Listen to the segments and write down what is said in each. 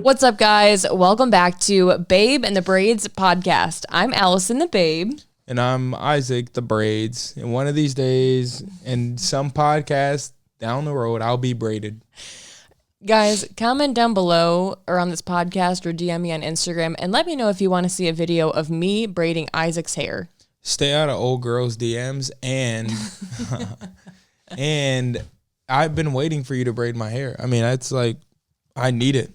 What's up, guys? Welcome back to Babe and the Braids podcast. I'm Allison the Babe. And I'm Isaac the Braids. And one of these days, in some podcast down the road, I'll be braided. Guys, comment down below or on this podcast or DM me on Instagram and let me know if you want to see a video of me braiding Isaac's hair. Stay out of old girls' DMs and and I've been waiting for you to braid my hair. I mean, that's like, I need it.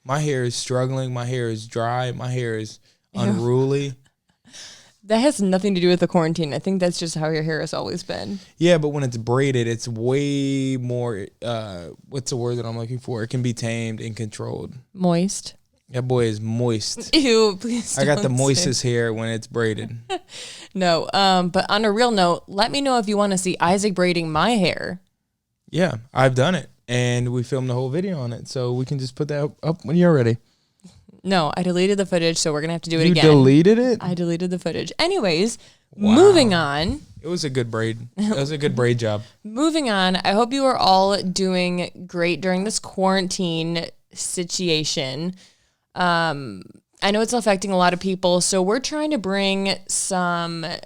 My hair is struggling. My hair is dry. My hair is unruly. That has nothing to do with the quarantine. I think that's just how your hair has always been. Yeah, but when it's braided, it's way more, what's the word that I'm looking for? It can be tamed and controlled. Moist. That boy is moist. Ew, please I got the moistest hair when it's braided. No, but on a real note, let me know if you want to see Isaac braiding my hair. Yeah, I've done it. And we filmed the whole video on it. So we can just put that up when you're ready. No, I deleted the footage, so we're going to have to do it again. You deleted it? I deleted the footage. Anyways, Moving on. It was a good braid. It was a good braid job. Moving on. I hope you are all doing great during this quarantine situation. I know it's affecting a lot of people, so we're trying to bring some, I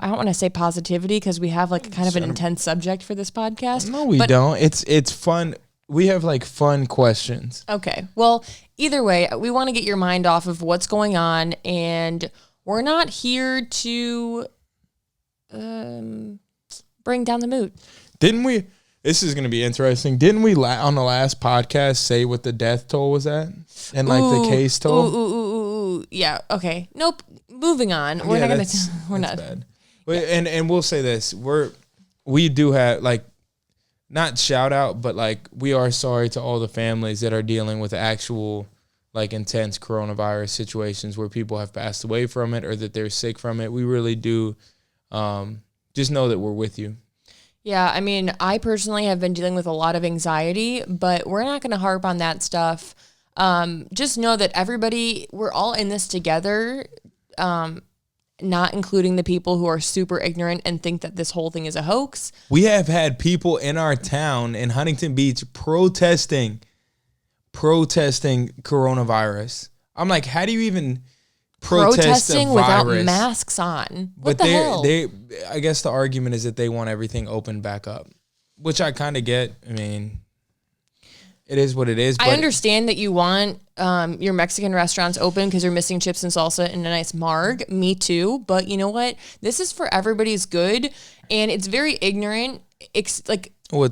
don't want to say positivity because we have like kind of an intense subject for this podcast. No, we don't. It's fun. We have like fun questions. Okay. Well, either way, we want to get your mind off of what's going on, and we're not here to bring down the mood. Didn't we? This is going to be interesting. Didn't we on the last podcast say what the death toll was at? And like the case toll? Ooh. Yeah. Okay. Nope. Moving on. We're not going to. We're not. Bad. Yeah. And we'll say this. We do have like, not shout out, but like we are sorry to all the families that are dealing with actual like intense coronavirus situations where people have passed away from it or that they're sick from it. We really do just know that we're with you. Yeah, I mean, I personally have been dealing with a lot of anxiety, but we're not going to harp on that stuff. Just know that we're all in this together, not including the people who are super ignorant and think that this whole thing is a hoax. We have had people in our town in Huntington Beach protesting coronavirus. I'm like, how do you even protest a virus without masks on? What the hell? I guess the argument is that they want everything open back up, which I kind of get. I mean, it is what it is. I understand that you want your Mexican restaurants open because you're missing chips and salsa and a nice marg. Me too. But you know what? This is for everybody's good, and it's very ignorant. It's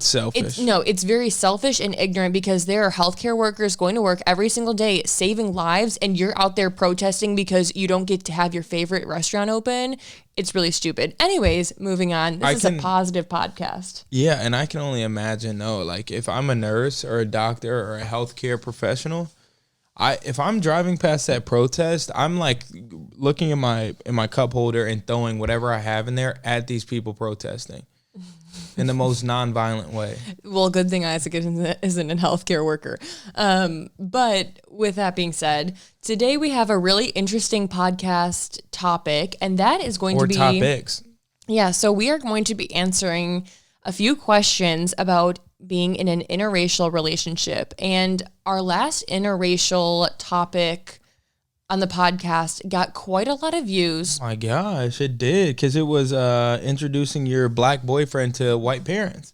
selfish. It's very selfish and ignorant because there are healthcare workers going to work every single day saving lives, and you're out there protesting because you don't get to have your favorite restaurant open. It's really stupid. Anyways, moving on. This is a positive podcast. Yeah, and I can only imagine, like if I'm a nurse or a doctor or a healthcare professional, if I'm driving past that protest, I'm like looking in my cup holder and throwing whatever I have in there at these people protesting. In the most nonviolent way. Well, good thing Isaac isn't a healthcare worker. But with that being said, today we have a really interesting podcast topic, and that is going to be topics. Yeah, so we are going to be answering a few questions about being in an interracial relationship. And our last interracial topic on the podcast got quite a lot of views. Oh my gosh, it did, because it was introducing your black boyfriend to white parents.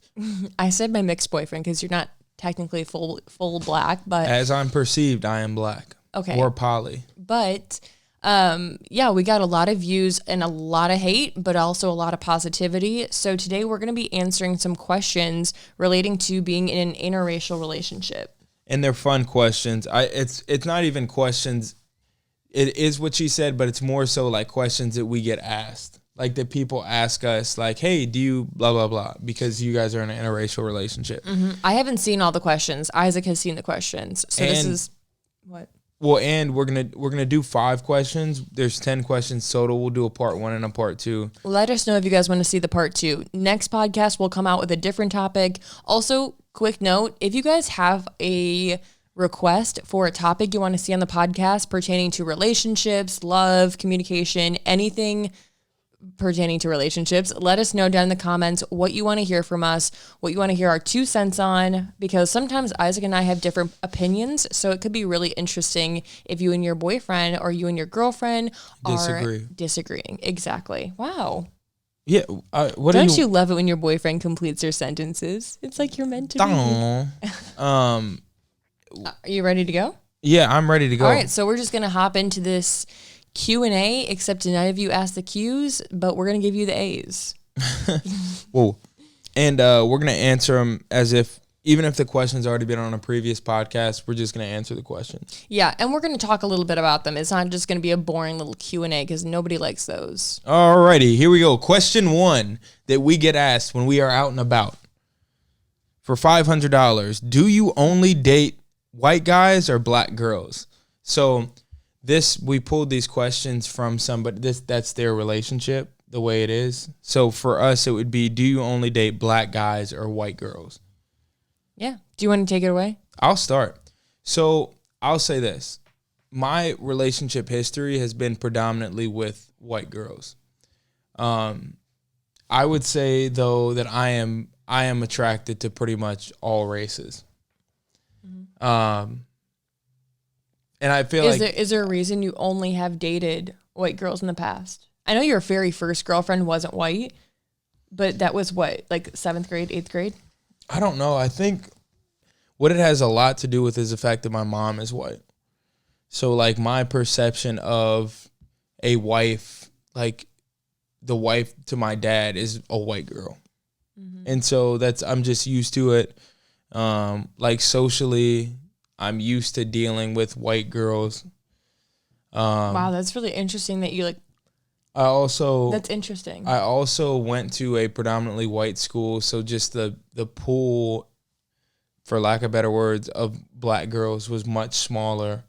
I said my mixed boyfriend because you're not technically full black, but as I'm perceived, I am black. Okay. Or poly. But we got a lot of views and a lot of hate, but also a lot of positivity. So today we're going to be answering some questions relating to being in an interracial relationship. And they're fun questions. It's not even questions. It is what she said, but it's more so like questions that we get asked. Like that people ask us like, hey, do you blah, blah, blah, because you guys are in an interracial relationship. Mm-hmm. I haven't seen all the questions. Isaac has seen the questions. So this is what? Well, and we're gonna do 5 questions. There's 10 questions total. We'll do a part 1 and a part 2. Let us know if you guys want to see the part 2. Next podcast, we'll come out with a different topic. Also, quick note, if you guys have a request for a topic you want to see on the podcast pertaining to relationships, love, communication, anything pertaining to relationships. Let us know down in the comments what you want to hear from us, what you want to hear our 2 cents on, because sometimes Isaac and I have different opinions. So it could be really interesting if you and your boyfriend or you and your girlfriend are disagreeing. Exactly. Wow. Yeah. Don't you love it when your boyfriend completes your sentences? It's like you're meant to be. Are you ready to go? Yeah, I'm ready to go. All right. So we're just going to hop into this Q&A, except none of you asked the Q's, but we're going to give you the A's. Whoa. And we're going to answer them as if, even if the question's already been on a previous podcast, we're just going to answer the questions. Yeah, and we're going to talk a little bit about them. It's not just going to be a boring little Q&A because nobody likes those. Alrighty, here we go. Question 1 that we get asked when we are out and about. For $500, do you only date white guys or black girls? So we pulled these questions from somebody. That's their relationship, the way it is. So for us, it would be, do you only date black guys or white girls? Yeah. Do you want to take it away? I'll start. So I'll say this. My relationship history has been predominantly with white girls. I would say, though, that I am attracted to pretty much all races. Mm-hmm. And I feel is there a reason you only have dated white girls in the past? I know your very first girlfriend wasn't white, but that was what, like 7th grade, 8th grade? I don't know. I think what it has a lot to do with is the fact that my mom is white. So like my perception of a wife, like the wife to my dad is a white girl. Mm-hmm. And so I'm just used to it. Like socially, I'm used to dealing with white girls. Wow, that's really interesting that you like. That's interesting. I also went to a predominantly white school, so just the pool, for lack of better words, of black girls was much smaller.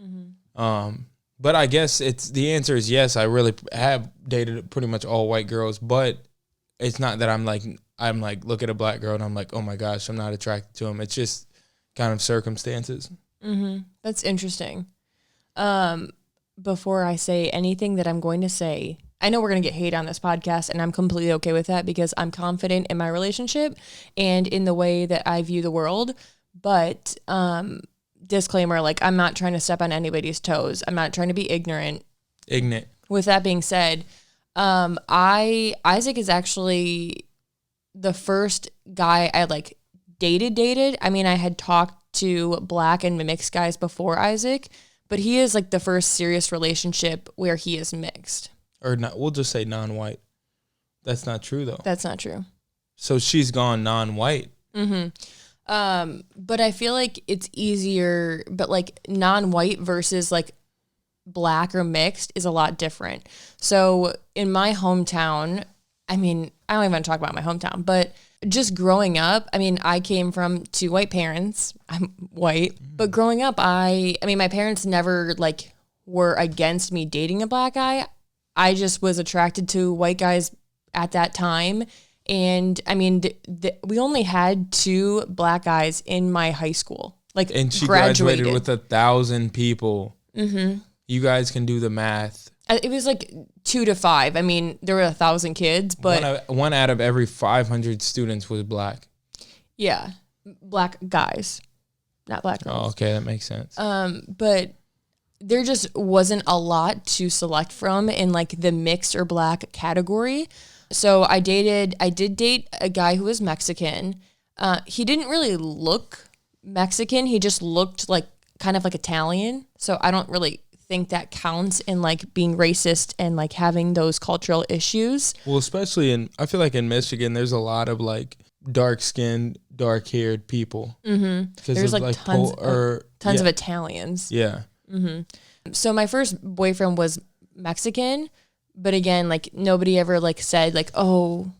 Mm-hmm. But I guess the answer is yes. I really have dated pretty much all white girls, but it's not that I'm like look at a black girl and I'm like, oh my gosh, I'm not attracted to him. It's just kind of circumstances. Mm-hmm. That's interesting. Before I say anything that I'm going to say, I know we're going to get hate on this podcast, and I'm completely okay with that because I'm confident in my relationship and in the way that I view the world. But disclaimer, like, I'm not trying to step on anybody's toes. I'm not trying to be ignorant. With that being said, Isaac is actually the first guy I like dated. I mean, I had talked to black and mixed guys before Isaac, but he is like the first serious relationship where he is mixed. Or not, we'll just say non-white. That's not true though. That's not true. So she's gone non-white. Mm-hmm. But I feel like it's easier, but like non-white versus like black or mixed is a lot different. So in my hometown, I mean, I don't even want to talk about my hometown, but just growing up, I mean, I came from 2 white parents. I'm white, but growing up, I mean, my parents never like were against me dating a black guy. I just was attracted to white guys at that time. And I mean, we only had 2 black guys in my high school. Like, and she graduated with 1,000 people. Mm-hmm. You guys can do the math. It was like 2 to 5. I mean, there were 1,000 kids, but one out of every 500 students was black. Yeah, black guys, not black girls. Oh, okay, that makes sense. But there just wasn't a lot to select from in like the mixed or black category. So I did date a guy who was Mexican. He didn't really look Mexican. He just looked like kind of like Italian. So I don't really think that counts in like being racist and like having those cultural issues. Well, especially I feel like in Michigan, there's a lot of like dark-skinned, dark-haired people. Mm-hmm. There's like tons of Italians. Yeah. Mm-hmm. So my first boyfriend was Mexican, but again, like nobody ever like said like, oh,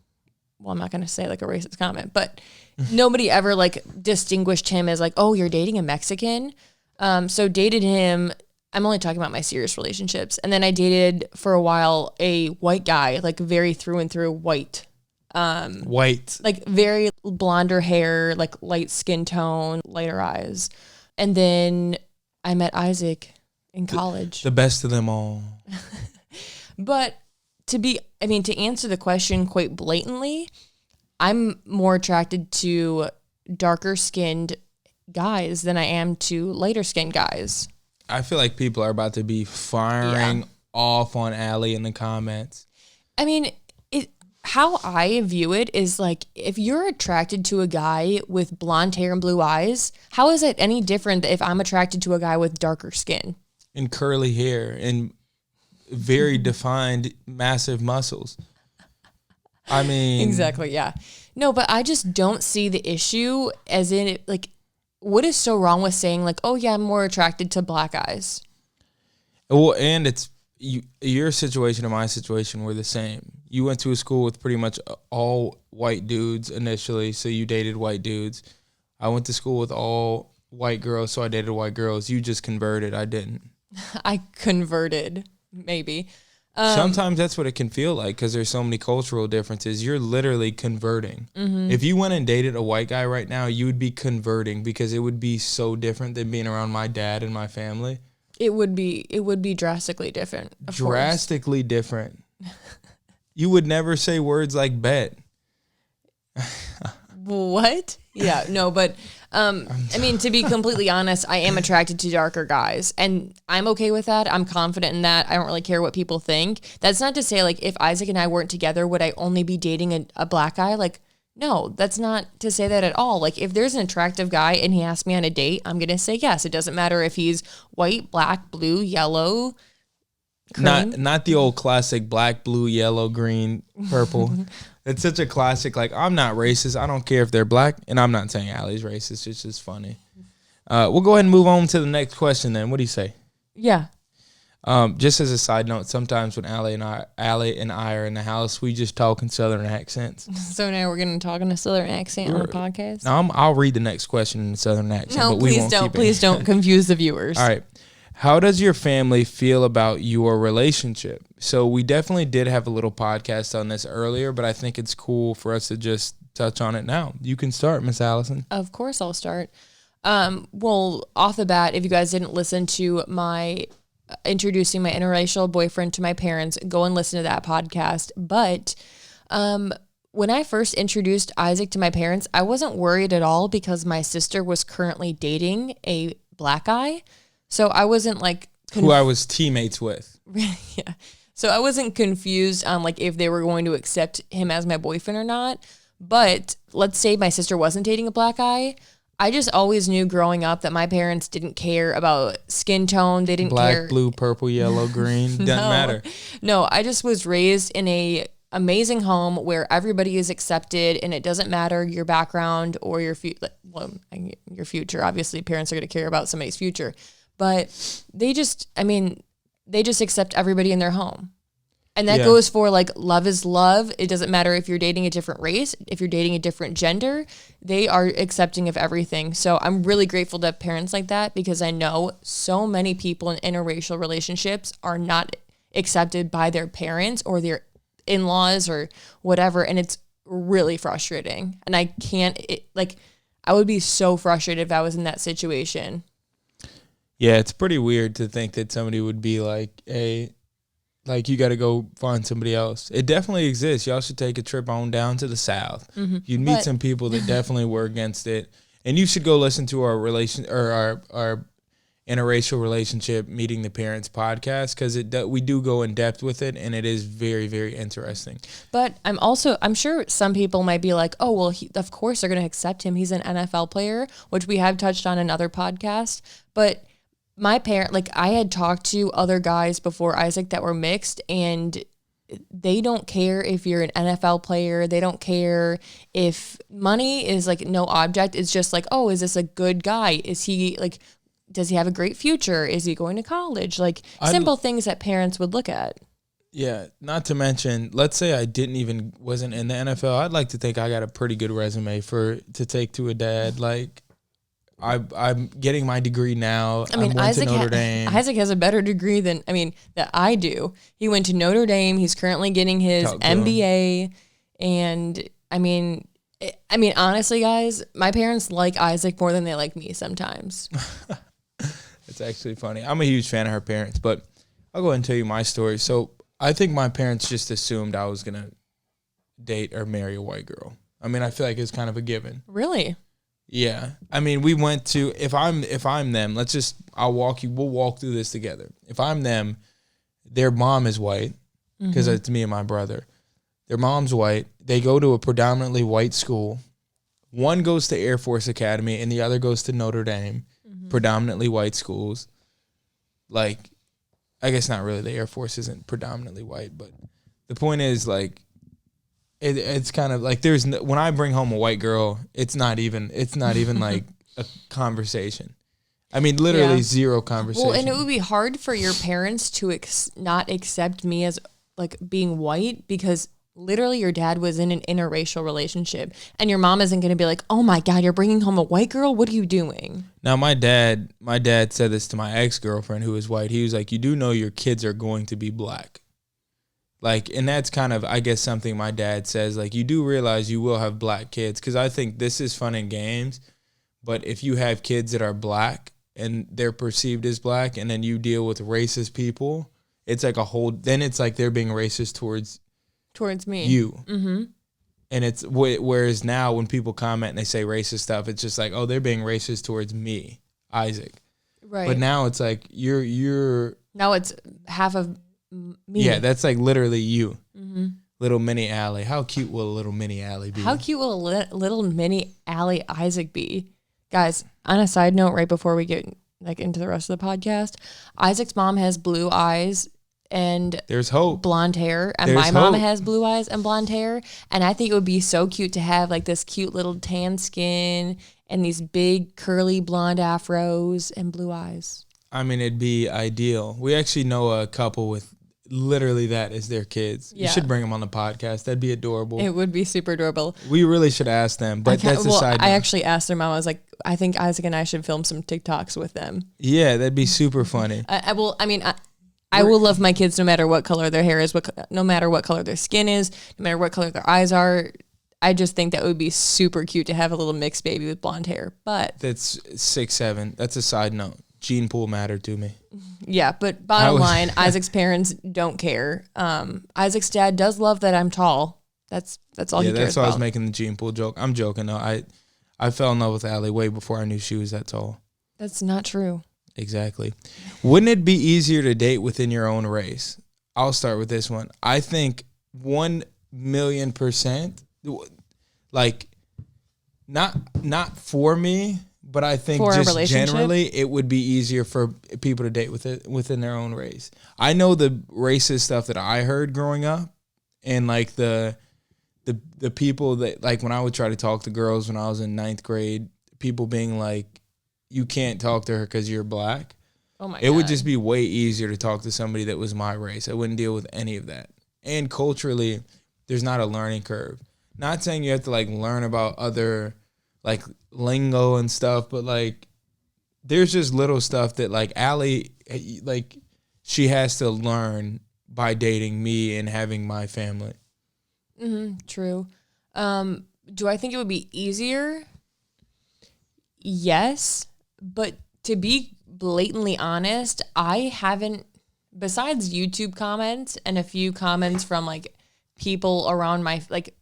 well, I'm not going to say like a racist comment, but nobody ever like distinguished him as like, oh, you're dating a Mexican. So dated him. I'm only talking about my serious relationships. And then I dated for a while a white guy, like very through and through white. White. Like very blonder hair, like light skin tone, lighter eyes. And then I met Isaac in college. The best of them all. But to answer the question quite blatantly, I'm more attracted to darker skinned guys than I am to lighter skinned guys. I feel like people are about to be firing off on Allie in the comments. I mean, how I view it is like, if you're attracted to a guy with blonde hair and blue eyes, how is it any different if I'm attracted to a guy with darker skin? And curly hair and very defined, massive muscles. I mean... Exactly, yeah. No, but I just don't see the issue as in, like, what is so wrong with saying, like, oh, yeah, I'm more attracted to black eyes? Well, and it's... your situation and my situation were the same. You went to a school with pretty much all white dudes initially, so you dated white dudes. I went to school with all white girls, so I dated white girls. You just converted. I didn't. I converted, maybe. Sometimes that's what it can feel like because there's so many cultural differences. You're literally converting. Mm-hmm. If you went and dated a white guy right now, you would be converting because it would be so different than being around my dad and my family. It would be drastically different. Drastically different. You would never say words like bet. What? Yeah, no, but I mean, to be completely honest, I am attracted to darker guys, and I'm okay with that. I'm confident in that. I don't really care what people think. That's not to say, like, if Isaac and I weren't together, would I only be dating a black guy? Like, no, that's not to say that at all. Like, if there's an attractive guy and he asks me on a date, I'm going to say yes. It doesn't matter if he's white, black, blue, yellow, cream. Not the old classic black, blue, yellow, green, purple. It's such a classic. Like, I'm not racist. I don't care if they're black. And I'm not saying Allie's racist. It's just funny. We'll go ahead and move on to the next question then. What do you say? Yeah. Just as a side note, sometimes when Allie and I are in the house, we just talk in Southern accents. So now we're going to talk in a Southern accent on the podcast? No, I'll read the next question in a Southern accent. No, but we won't keep it. Please don't confuse the viewers. All right. How does your family feel about your relationship? So we definitely did have a little podcast on this earlier, but I think it's cool for us to just touch on it now. You can start, Miss Allison. Of course I'll start. Well, off the bat, if you guys didn't listen to my introducing my interracial boyfriend to my parents, go and listen to that podcast. But when I first introduced Isaac to my parents, I wasn't worried at all because my sister was currently dating a black guy. So I wasn't like... who I was teammates with. Yeah. So I wasn't confused on like if they were going to accept him as my boyfriend or not. But let's say my sister wasn't dating a black guy. I just always knew growing up that my parents didn't care about skin tone. They didn't care. Black, blue, purple, yellow, green. Doesn't matter. No, I just was raised in a amazing home where everybody is accepted and it doesn't matter your background or your future. Obviously, parents are going to care about somebody's future. But they just accept everybody in their home. And that goes for like love is love. It doesn't matter if you're dating a different race, if you're dating a different gender, they are accepting of everything. So I'm really grateful to have parents like that because I know so many people in interracial relationships are not accepted by their parents or their in-laws or whatever. And it's really frustrating. And I would be so frustrated if I was in that situation. Yeah, it's pretty weird to think that somebody would be like, hey, like you got to go find somebody else. It definitely exists. Y'all should take a trip on down to the South. Mm-hmm. You'd meet some people that definitely were against it. And you should go listen to our our interracial relationship meeting the parents podcast because we do go in depth with it and it is very, very interesting. But I'm sure some people might be like, oh, well, of course they're going to accept him. He's an NFL player, which we have touched on in other podcasts. But my parent, like I had talked to other guys before Isaac that were mixed and they don't care if you're an NFL player. They don't care if money is like no object. It's just like, oh, is this a good guy? Is he like, does he have a great future? Is he going to college? Like simple things that parents would look at. Yeah. Not to mention, let's say I wasn't in the NFL. I'd like to think I got a pretty good resume to take to a dad. Like, I'm getting my degree now. I mean, Isaac to Notre Dame. Isaac has a better degree that I do. He went to Notre Dame. He's currently getting his MBA. And I mean, honestly, guys, my parents like Isaac more than they like me sometimes. It's actually funny. I'm a huge fan of her parents, but I'll go ahead and tell you my story. So I think my parents just assumed I was gonna date or marry a white girl. I mean, I feel like it's kind of a given. Really? Yeah. I mean, we went to, if I'm them, we'll walk through this together. If I'm them, their mom is white, because it's me and my brother. Their mom's white. They go to a predominantly white school. One goes to Air Force Academy and the other goes to Notre Dame, predominantly white schools. Like, I guess not really. The Air Force isn't predominantly white, but the point is, like, it's kind of like when I bring home a white girl, it's not even like a conversation. I mean, literally zero conversation. Well, and it would be hard for your parents to not accept me as like being white, because literally your dad was in an interracial relationship, and your mom isn't going to be like, "Oh my God, you're bringing home a white girl? What are you doing?" Now, my dad said this to my ex-girlfriend who was white. He was like, "You do know your kids are going to be black." Like, and that's kind of, I guess, something my dad says. Like, you do realize you will have black kids, because I think this is fun and games, but if you have kids that are black and they're perceived as black, and then you deal with racist people, it's like then it's like they're being racist towards me, you. Mm-hmm. And it's, whereas now when people comment and they say racist stuff, it's just like, oh, they're being racist towards me, Isaac. Right. But now it's like, you're now it's half of me. Yeah, that's like literally you. Mm-hmm. Little mini Allie. How cute will a little mini Allie be? How cute will a little mini Allie Isaac be? Guys, on a side note, right before we get like into the rest of the podcast, Isaac's mom has blue eyes and there's hope, blonde hair, and my mom has blue eyes and blonde hair, and I think it would be so cute to have like this cute little tan skin and these big curly blonde afros and blue eyes. I mean, it'd be ideal. We actually know a couple with literally that as their kids. Yeah. You should bring them on the podcast. That'd be adorable. It would be super adorable. We really should ask them, but that's a side note. I actually asked their mom. I was like, I think Isaac and I should film some TikToks with them. Yeah, that'd be super funny. I will love my kids no matter what color their hair is, no matter what color their skin is, no matter what color their eyes are. I just think that would be super cute to have a little mixed baby with blonde hair. But that's 6'7". That's a side note. Gene pool mattered to me. Yeah, but bottom line, Isaac's parents don't care. Isaac's dad does love that I'm tall. That's all he cares about. Yeah, that's why I was making the gene pool joke. I'm joking though. I fell in love with Allie way before I knew she was that tall. That's not true. Exactly. Wouldn't it be easier to date within your own race? I'll start with this one. I think 1,000,000%. Like, not for me. But I think just generally it would be easier for people to date within their own race. I know the racist stuff that I heard growing up, and like the people that, like, when I would try to talk to girls when I was in 9th grade, people being like, you can't talk to her because you're black. Oh my God. It would just be way easier to talk to somebody that was my race. I wouldn't deal with any of that. And culturally, there's not a learning curve. Not saying you have to like learn about other like lingo and stuff, but like there's just little stuff that like Allie, like she has to learn by dating me and having my family. True. Do I think it would be easier? Yes, but to be blatantly honest, I haven't, besides YouTube comments and a few comments from like people around my like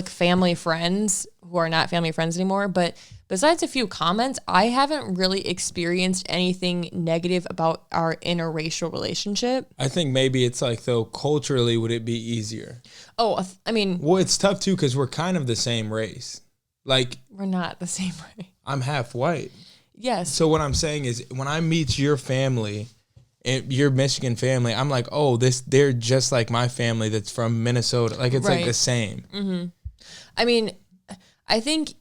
family friends who are not family friends anymore, but besides a few comments, I haven't really experienced anything negative about our interracial relationship. I think maybe it's like, though, culturally, would it be easier? Oh, I mean... Well, it's tough, too, because we're kind of the same race. Like... We're not the same race. I'm half white. Yes. So what I'm saying is, when I meet your family, your Michigan family, I'm like, oh, they're just like my family that's from Minnesota. Like, it's like the same. Mm-hmm. I mean, I think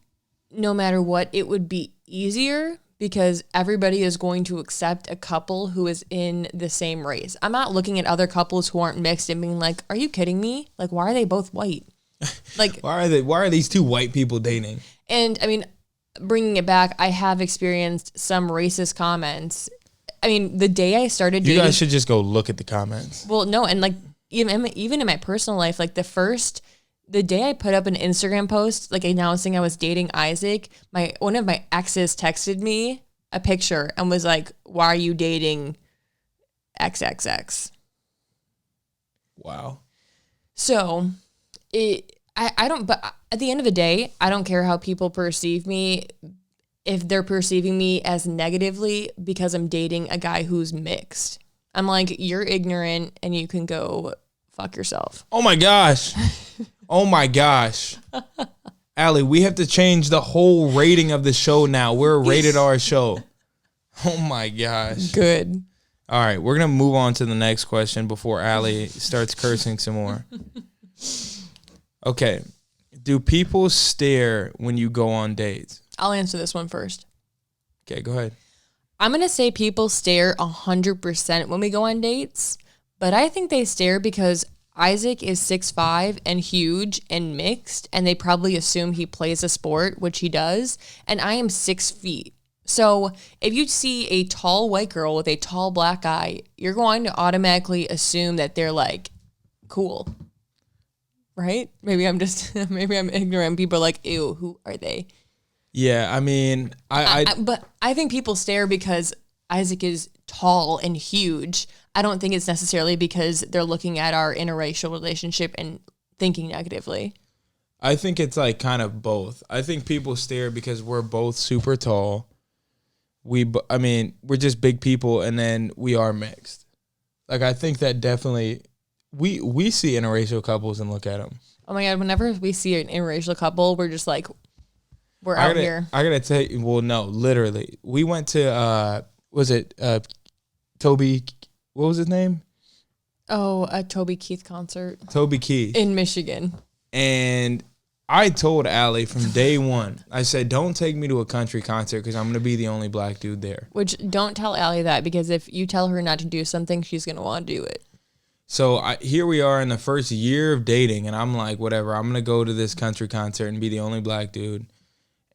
no matter what, it would be easier because everybody is going to accept a couple who is in the same race. I'm not looking at other couples who aren't mixed and being like, are you kidding me? Like, why are they both white? Like, why are these two white people dating? And I mean, bringing it back, I have experienced some racist comments. I mean, the day I started dating... You guys should just go look at the comments. Well, no, and like, even in my personal life, like the day I put up an Instagram post, like announcing I was dating Isaac, one of my exes texted me a picture and was like, why are you dating XXX? Wow. So I don't, but at the end of the day, I don't care how people perceive me if they're perceiving me as negatively because I'm dating a guy who's mixed. I'm like, you're ignorant and you can go fuck yourself. Oh my gosh. Oh my gosh. Allie, we have to change the whole rating of the show now. We're a rated R show. Oh my gosh. Good. All right, we're going to move on to the next question before Allie starts cursing some more. Okay. Do people stare when you go on dates? I'll answer this one first. Okay, go ahead. I'm going to say people stare 100% when we go on dates, but I think they stare because Isaac is 6'5" and huge and mixed, and they probably assume he plays a sport, which he does, and I am 6 feet. So if you see a tall white girl with a tall black guy, you're going to automatically assume that they're like cool, right? Maybe I'm ignorant. People are like, ew, who are they? Yeah, I mean, but I think people stare because Isaac is tall and huge. I don't think it's necessarily because they're looking at our interracial relationship and thinking negatively. I think it's like kind of both. I think people stare because we're both super tall. We're just big people, and then we are mixed. Like, I think that definitely, we see interracial couples and look at them. Oh my God, whenever we see an interracial couple, we're just like, we're out here. I gotta tell you, well, no, literally. We went to, Toby, what was his name? Oh, a Toby Keith concert. Toby Keith. In Michigan. And I told Allie from day one, I said, don't take me to a country concert because I'm going to be the only black dude there. Which, don't tell Allie that, because if you tell her not to do something, she's going to want to do it. So here we are in the first year of dating, and I'm like, whatever, I'm going to go to this country concert and be the only black dude.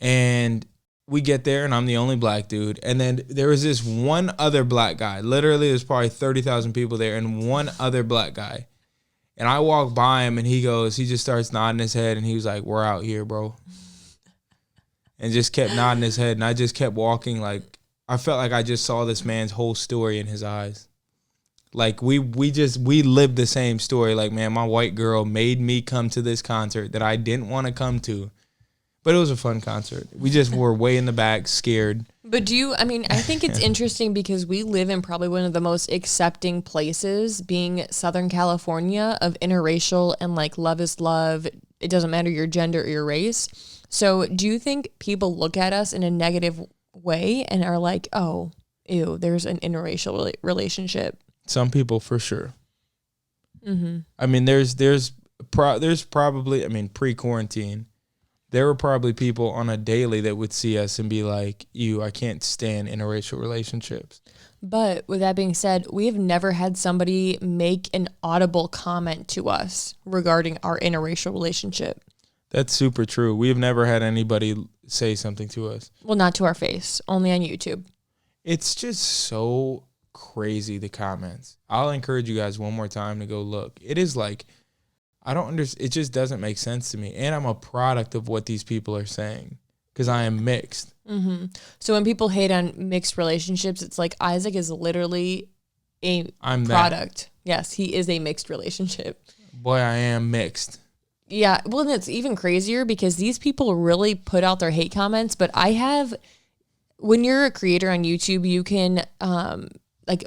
And we get there, and I'm the only black dude. And then there was this one other black guy. Literally, there's probably 30,000 people there, and one other black guy. And I walk by him, and he just starts nodding his head, and he was like, we're out here, bro. And just kept nodding his head, and I just kept walking. Like, I felt like I just saw this man's whole story in his eyes. Like, we lived the same story. Like, man, my white girl made me come to this concert that I didn't want to come to. But it was a fun concert. We just were way in the back, scared. But I think it's interesting because we live in probably one of the most accepting places, being Southern California, of interracial and like love is love. It doesn't matter your gender or your race. So do you think people look at us in a negative way and are like, oh, ew, there's an interracial relationship? Some people for sure. Mm-hmm. I mean, there's probably, pre-quarantine, there were probably people on a daily that would see us and be like, I can't stand interracial relationships. But with that being said, we have never had somebody make an audible comment to us regarding our interracial relationship. That's super true. We have never had anybody say something to us. Well, not to our face, only on YouTube. It's just so crazy, the comments. I'll encourage you guys one more time to go look. It is like, I don't understand. It just doesn't make sense to me. And I'm a product of what these people are saying because I am mixed. Mm-hmm. So when people hate on mixed relationships, it's like Isaac is literally I'm product. That. Yes, he is a mixed relationship. Boy, I am mixed. Yeah. Well, and it's even crazier because these people really put out their hate comments. But when you're a creator on YouTube, you can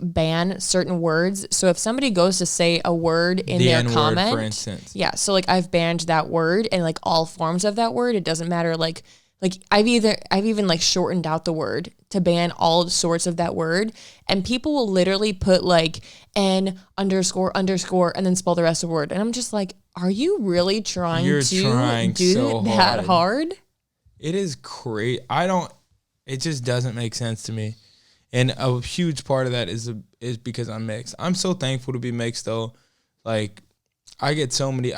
ban certain words. So if somebody goes to say a word in their comment, for instance. Yeah. So like I've banned that word and like all forms of that word. It doesn't matter. Like I've even like shortened out the word to ban all sorts of that word. And people will literally put like N __ and then spell the rest of the word. And I'm just like, are you really trying to do so that hard? It is crazy. It just doesn't make sense to me. And a huge part of that is because I'm mixed. I'm so thankful to be mixed though. Like I get so many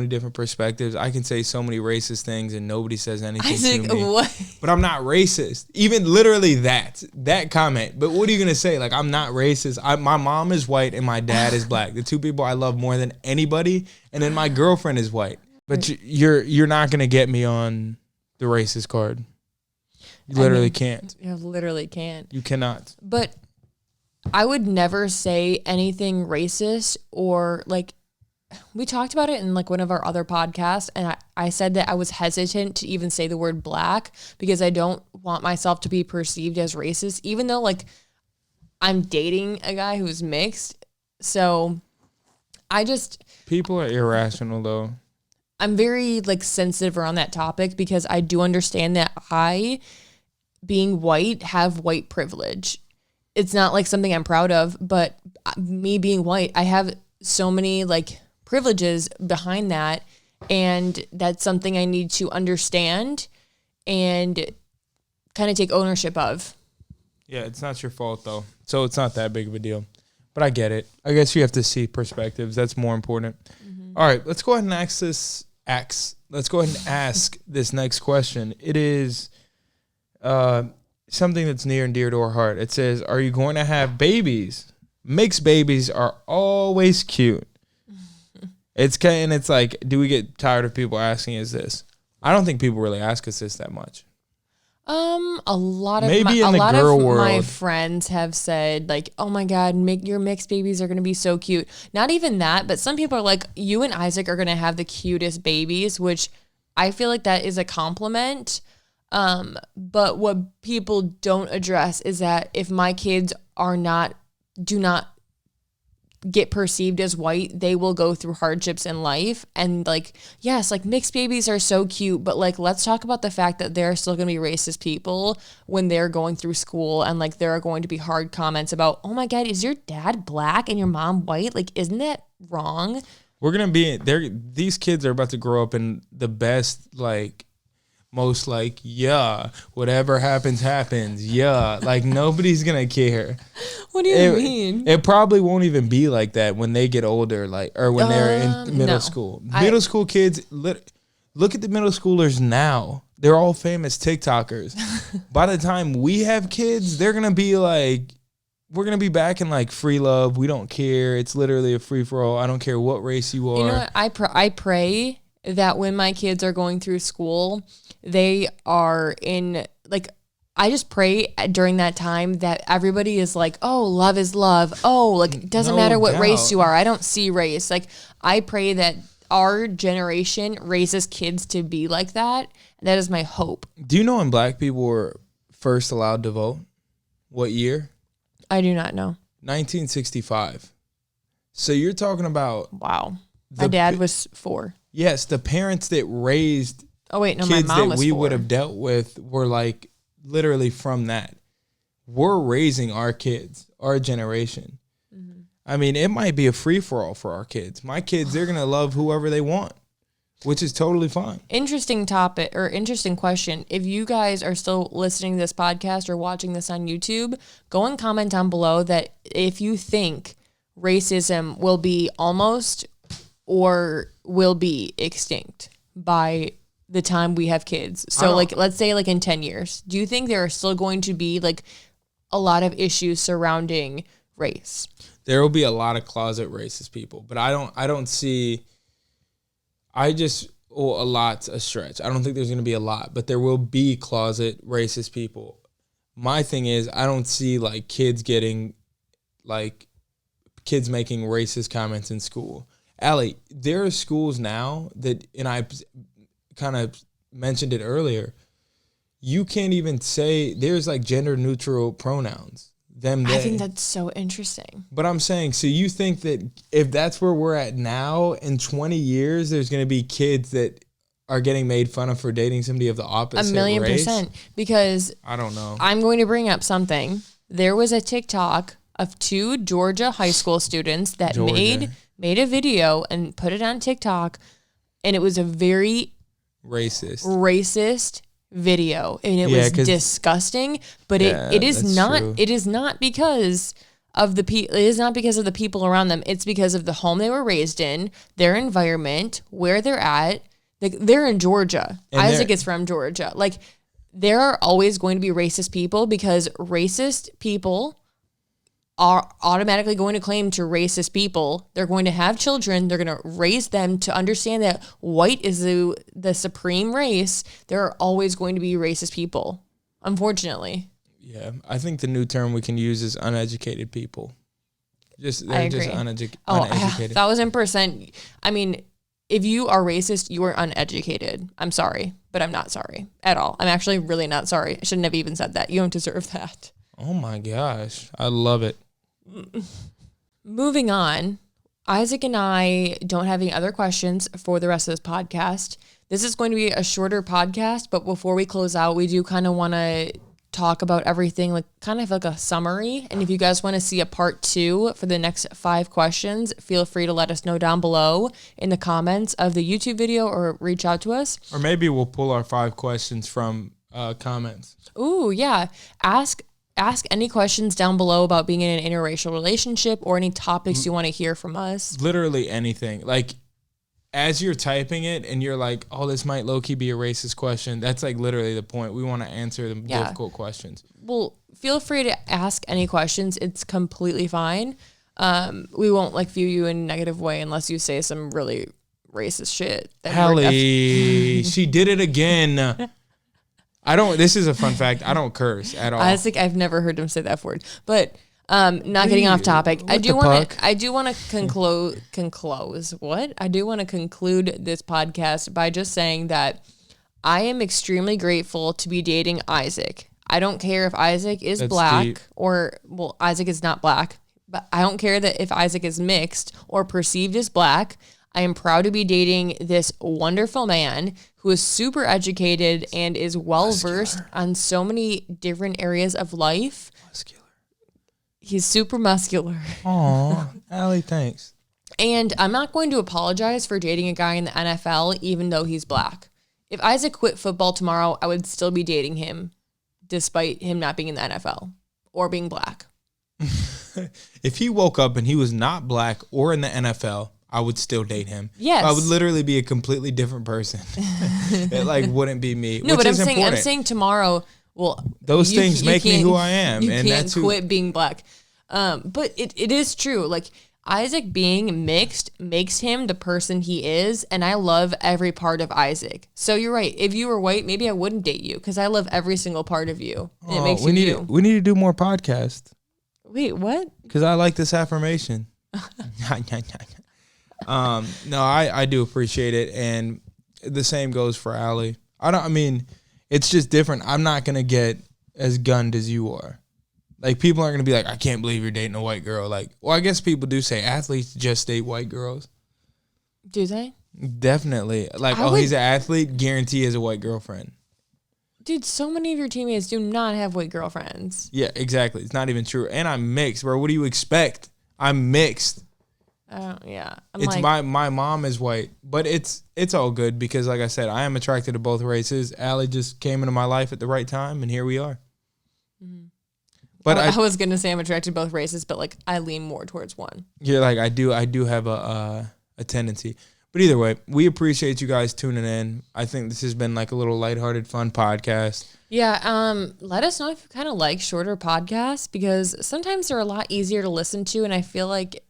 different perspectives. I can say so many racist things and nobody says anything to me. What? But I'm not racist. Even literally that comment. But what are you going to say? Like, I'm not racist. My mom is white and my dad is black. The two people I love more than anybody. And then my girlfriend is white. But you're not going to get me on the racist card. You literally can't. You literally can't. You cannot. But I would never say anything racist or like we talked about it in like one of our other podcasts, and I said that I was hesitant to even say the word black because I don't want myself to be perceived as racist, even though like I'm dating a guy who's mixed. So people are irrational though. I'm very like sensitive around that topic because I do understand that I, being white, have white privilege. It's not like something I'm proud of, but me being white, I have so many like privileges behind that, and that's something I need to understand and kind of take ownership of. Yeah, it's not your fault though, so it's not that big of a deal. But I get it. I guess you have to see perspectives. That's more important. Mm-hmm. All right, let's go ahead and Let's go ahead and ask this next question. It is something that's near and dear to our heart. It says, "Are you going to have babies?" Mixed babies are always cute. It's like, do we get tired of people asking us this? I don't think people really ask us this that much. A lot of my friends have said like, "Oh my God, your mixed babies are going to be so cute." Not even that, but some people are like, "You and Isaac are going to have the cutest babies," which I feel like that is a compliment. But what people don't address is that if my kids do not get perceived as white, they will go through hardships in life. And like, yes, like mixed babies are so cute, but like, let's talk about the fact that there are still going to be racist people when they're going through school. And like, there are going to be hard comments about, "Oh my God, is your dad black and your mom white? Like, isn't that wrong?" We're going to be there. These kids are about to grow up in the best, like, most like, yeah, whatever happens, yeah. Like, nobody's going to care. What do you mean? It probably won't even be like that when they get older, like, or when they're in middle school. Middle school kids, look at the middle schoolers now. They're all famous TikTokers. By the time we have kids, they're going to be like, we're going to be back in like free love. We don't care. It's literally a free for all. I don't care what race you are. You know what? I pray that when my kids are going through school, they are in like, I just pray during that time that everybody is like, "Oh, love is love. Oh, like it doesn't matter what race you are. I don't see race." Like, I pray that our generation raises kids to be like that. That is my hope. Do you know when black people were first allowed to vote? What year? I do not know. 1965. So you're talking about... Wow. My dad was 4. Yes, the parents that raised my mom kids that was we 4. would have dealt with were like literally from that. We're raising our kids, our generation. Mm-hmm. I mean, it might be a free-for-all for our kids. My kids, they're going to love whoever they want, which is totally fine. Interesting topic or interesting question. If you guys are still listening to this podcast or watching this on YouTube, go and comment down below that if you think racism will be almost or will be extinct by the time we have kids. So like, let's say like in 10 years, do you think there are still going to be like a lot of issues surrounding race? There will be a lot of closet racist people, but a lot's a stretch. I don't think there's going to be a lot, but there will be closet racist people. My thing is, I don't see like kids making racist comments in school. Allie, there are schools now that, and I kind of mentioned it earlier, you can't even say, there's like gender neutral pronouns. Them, they. I think that's so interesting. But I'm saying, so you think that if that's where we're at now, in 20 years, there's going to be kids that are getting made fun of for dating somebody of the opposite race? 1,000,000%. Because I don't know. I'm going to bring up something. There was a TikTok of 2 Georgia high school students that made a video and put it on TikTok, and it was a very racist video, and it was disgusting. But it is not because of the people around them. It's because of the home they were raised in, their environment, where they're at. Like, they're in Georgia. And Isaac is from Georgia. Like, there are always going to be racist people because racist people are automatically going to claim to racist people. They're going to have children. They're going to raise them to understand that white is the supreme race. There are always going to be racist people, unfortunately. Yeah, I think the new term we can use is uneducated people. They're just uneducated. 1,000%. I mean, if you are racist, you are uneducated. I'm sorry, but I'm not sorry at all. I'm actually really not sorry. I shouldn't have even said that. You don't deserve that. Oh my gosh. I love it. Moving on. Isaac and I don't have any other questions for the rest of this podcast. This is going to be a shorter podcast, but before we close out, we do kind of want to talk about everything, like kind of like a summary. And if you guys want to see a part 2 for the next 5 questions, feel free to let us know down below in the comments of the YouTube video or reach out to us. Or maybe we'll pull our 5 questions from comments. Ooh, yeah. Ask any questions down below about being in an interracial relationship or any topics you want to hear from us. Literally anything. Like, as you're typing it and you're like, oh, this might low-key be a racist question, that's like literally the point. We want to answer the difficult questions. Well, feel free to ask any questions. It's completely fine. We won't like view you in a negative way unless you say some really racist shit. Hallie, she did it again. This is a fun fact. I don't curse at all. Isaac, I've never heard him say that word. But not getting off topic. I do want to conclude this podcast by just saying that I am extremely grateful to be dating Isaac. I don't care if Isaac is black deep. Isaac is not black, but I don't care that if Isaac is mixed or perceived as black. I am proud to be dating this wonderful man who is super educated and is well-versed on so many different areas of life. He's super muscular. Aw, Allie, thanks. And I'm not going to apologize for dating a guy in the NFL, even though he's black. If Isaac quit football tomorrow, I would still be dating him, despite him not being in the NFL or being black. If he woke up and he was not black or in the NFL, I would still date him. Yes. I would literally be a completely different person. It wouldn't be me. No, but I'm saying tomorrow. Well, those things make me who I am. You can't quit being black. But it is true. Like, Isaac being mixed makes him the person he is, and I love every part of Isaac. So you're right. If you were white, maybe I wouldn't date you because I love every single part of you. And it makes you you. We need to do more podcasts. Wait, what? Because I like this affirmation. No, I do appreciate it, and the same goes for Allie. It's just different. I'm not gonna get as gunned as you are. Like, people aren't gonna be like, I can't believe you're dating a white girl. Like, well, I guess people do say athletes just date white girls. Do they? Definitely. Like, he's an athlete, guarantee he has a white girlfriend. Dude, so many of your teammates do not have white girlfriends. Yeah, exactly. It's not even true. And I'm mixed, bro. What do you expect? I'm mixed. Yeah. My mom is white, but it's all good because, like I said, I am attracted to both races. Allie just came into my life at the right time, and here we are. Mm-hmm. But I was gonna say I'm attracted to both races, but like I lean more towards one. Yeah, like I do have a tendency. But either way, we appreciate you guys tuning in. I think this has been like a little lighthearted, fun podcast. Yeah, let us know if you kind of like shorter podcasts because sometimes they're a lot easier to listen to, and I feel like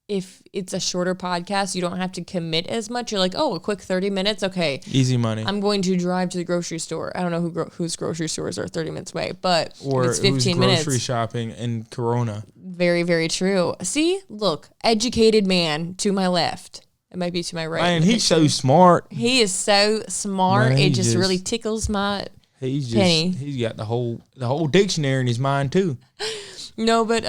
if it's a shorter podcast, you don't have to commit as much. You're like, oh, a quick 30 minutes. Okay. Easy money. I'm going to drive to the grocery store. I don't know whose grocery stores are 30 minutes away, but or it's 15 minutes. Grocery shopping in Corona. Very, very true. See, look, educated man to my left. It might be to my right. Man, he's so smart. He is so smart. Man, it just really tickles my penny. He's got the whole dictionary in his mind too. No, but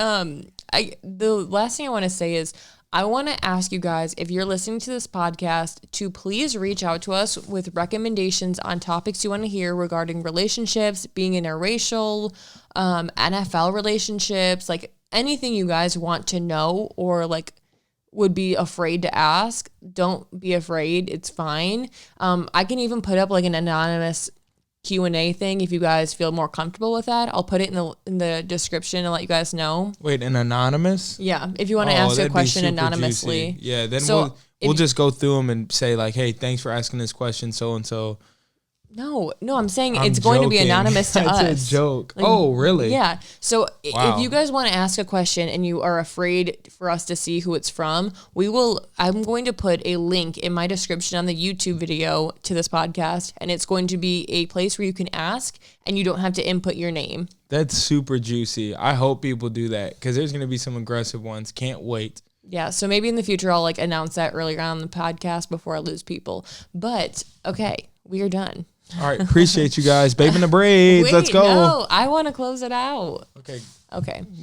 the last thing I want to say is I want to ask you guys, if you're listening to this podcast, to please reach out to us with recommendations on topics you want to hear regarding relationships, being interracial, NFL relationships, like anything you guys want to know or like would be afraid to ask. Don't be afraid. It's fine. I can even put up like an anonymous Q&A thing if you guys feel more comfortable with that. I'll put it in the description and let you guys know. Wait, an anonymous? Yeah, if you want to ask a question anonymously. Yeah, then we'll just go through them and say like, hey, thanks for asking this question, so and so. No, I'm saying I'm it's going to be joking. anonymous to us. It's a joke. Like, oh, really? Yeah. So Wow. if you guys want to ask a question and you are afraid for us to see who it's from, I'm going to put a link in my description on the YouTube video to this podcast, and it's going to be a place where you can ask and you don't have to input your name. That's super juicy. I hope people do that because there's going to be some aggressive ones. Can't wait. Yeah, so maybe in the future I'll like announce that earlier on the podcast before I lose people. But okay, we are done. All right, appreciate you guys. Babe and the Braids. Wait, Let's go. No, I want to close it out. Okay,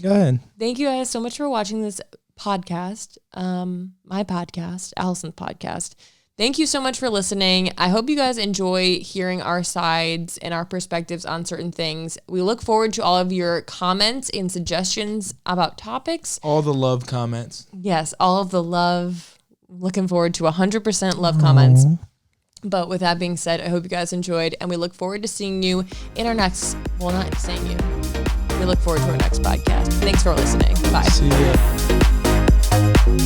go ahead. Thank you guys so much for watching this podcast. My podcast, Allison's podcast. Thank you so much for listening. I hope you guys enjoy hearing our sides and our perspectives on certain things. We look forward to all of your comments and suggestions about topics. All the love comments. Yes, all of the love. Looking forward to 100% love comments. But with that being said, I hope you guys enjoyed, and we look forward to seeing you in our next, well, not seeing you. We look forward to our next podcast. Thanks for listening. Bye. See ya.